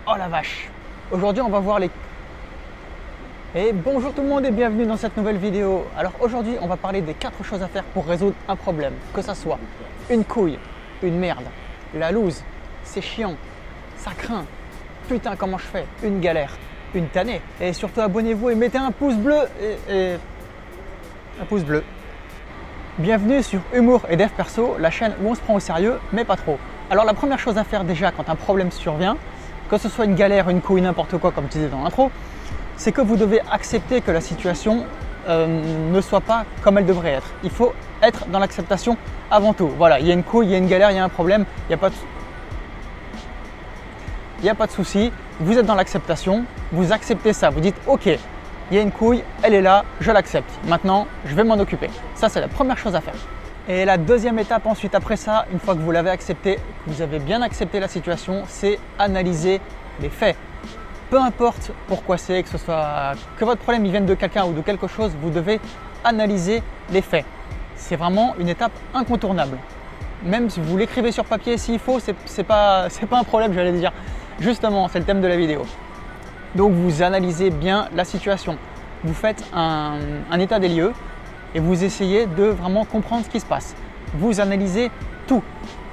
Oh la vache! Aujourd'hui, on va voir les... Et bonjour tout le monde et bienvenue dans cette nouvelle vidéo. Alors aujourd'hui, on va parler des 4 choses à faire pour résoudre un problème. Que ça soit une couille, une merde, la loose, c'est chiant, ça craint, putain comment je fais, une galère, une tannée. Et surtout abonnez-vous et mettez un pouce bleu un pouce bleu. Bienvenue sur Humour et Dev Perso, la chaîne où on se prend au sérieux, mais pas trop. Alors la première chose à faire déjà quand un problème survient, que ce soit une galère, une couille, n'importe quoi comme je disais dans l'intro, c'est que vous devez accepter que la situation ne soit pas comme elle devrait être. Il faut être dans l'acceptation avant tout. Voilà, il y a une couille, il y a une galère, il y a un problème, il n'y a pas de souci. Vous êtes dans l'acceptation, vous acceptez ça, vous dites ok, il y a une couille, elle est là, je l'accepte. Maintenant, je vais m'en occuper. Ça, c'est la première chose à faire. Et la deuxième étape ensuite après ça, une fois que vous l'avez accepté, que vous avez bien accepté la situation, c'est analyser les faits. Peu importe pourquoi c'est, que ce soit que votre problème il vienne de quelqu'un ou de quelque chose, vous devez analyser les faits. C'est vraiment une étape incontournable. Même si vous l'écrivez sur papier, s'il faut, c'est pas un problème, j'allais dire. Justement, c'est le thème de la vidéo. Donc vous analysez bien la situation. Vous faites un état des lieux et vous essayez de vraiment comprendre ce qui se passe. Vous analysez tout.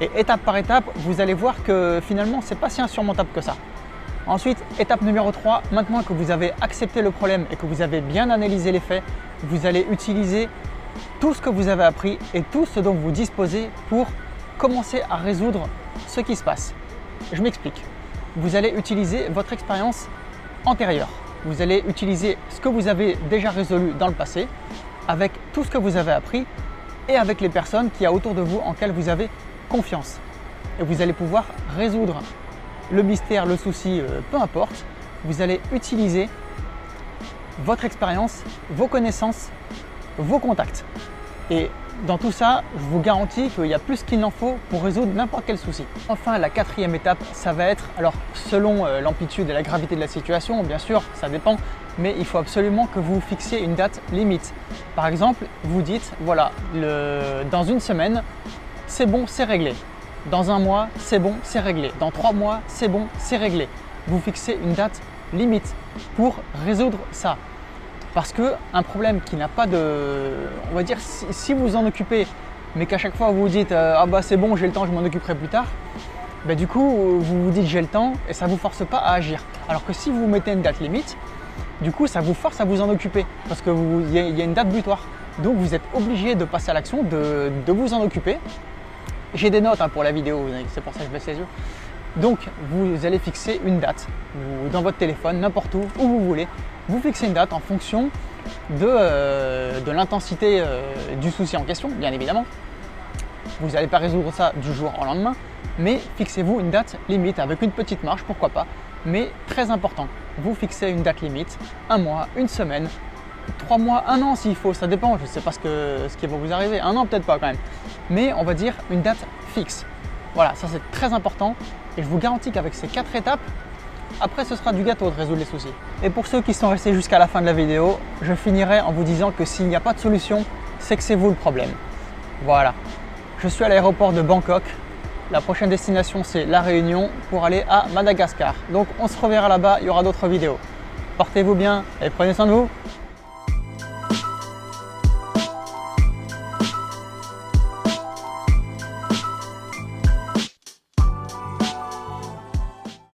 Et étape par étape, vous allez voir que finalement, ce n'est pas si insurmontable que ça. Ensuite, étape numéro 3, maintenant que vous avez accepté le problème et que vous avez bien analysé les faits, vous allez utiliser tout ce que vous avez appris et tout ce dont vous disposez pour commencer à résoudre ce qui se passe. Je m'explique. Vous allez utiliser votre expérience antérieure. Vous allez utiliser ce que vous avez déjà résolu dans le passé avec tout ce que vous avez appris et avec les personnes qui y a autour de vous en lesquelles vous avez confiance. Et vous allez pouvoir résoudre le mystère, le souci, peu importe. Vous allez utiliser votre expérience, vos connaissances, vos contacts. Et dans tout ça, je vous garantis qu'il y a plus qu'il n'en faut pour résoudre n'importe quel souci. Enfin, la quatrième étape, ça va être, alors selon l'amplitude et la gravité de la situation, bien sûr, ça dépend, mais il faut absolument que vous fixiez une date limite. Par exemple, vous dites, voilà, dans une semaine, c'est bon, c'est réglé. Dans un mois, c'est bon, c'est réglé. Dans 3 mois, c'est bon, c'est réglé. Vous fixez une date limite pour résoudre ça. Parce qu'un problème qui n'a pas de... On va dire, si vous en occupez, mais qu'à chaque fois vous vous dites ah bah c'est bon, j'ai le temps, je m'en occuperai plus tard, bah du coup, vous vous dites j'ai le temps et ça ne vous force pas à agir. Alors que si vous mettez une date limite, du coup, ça vous force à vous en occuper parce qu'il y a une date butoir. Donc, vous êtes obligé de passer à l'action, de vous en occuper. J'ai des notes pour la vidéo, c'est pour ça que je baisse les yeux. Donc, vous allez fixer une date dans votre téléphone, n'importe où vous voulez. Vous fixez une date en fonction de l'intensité du souci en question, bien évidemment. Vous n'allez pas résoudre ça du jour au lendemain, mais fixez-vous une date limite avec une petite marge, pourquoi pas. Mais très important, vous fixez une date limite, 1 mois, 1 semaine, 3 mois, 1 an s'il faut, ça dépend, je ne sais pas ce qui va vous arriver, 1 an peut-être pas quand même. Mais on va dire une date fixe. Voilà, ça c'est très important et je vous garantis qu'avec ces 4 étapes, après ce sera du gâteau de résoudre les soucis. Et pour ceux qui sont restés jusqu'à la fin de la vidéo, je finirai en vous disant que s'il n'y a pas de solution, c'est que c'est vous le problème. Voilà, je suis à l'aéroport de Bangkok. La prochaine destination, c'est La Réunion pour aller à Madagascar. Donc, on se reverra là-bas, il y aura d'autres vidéos. Portez-vous bien et prenez soin de vous.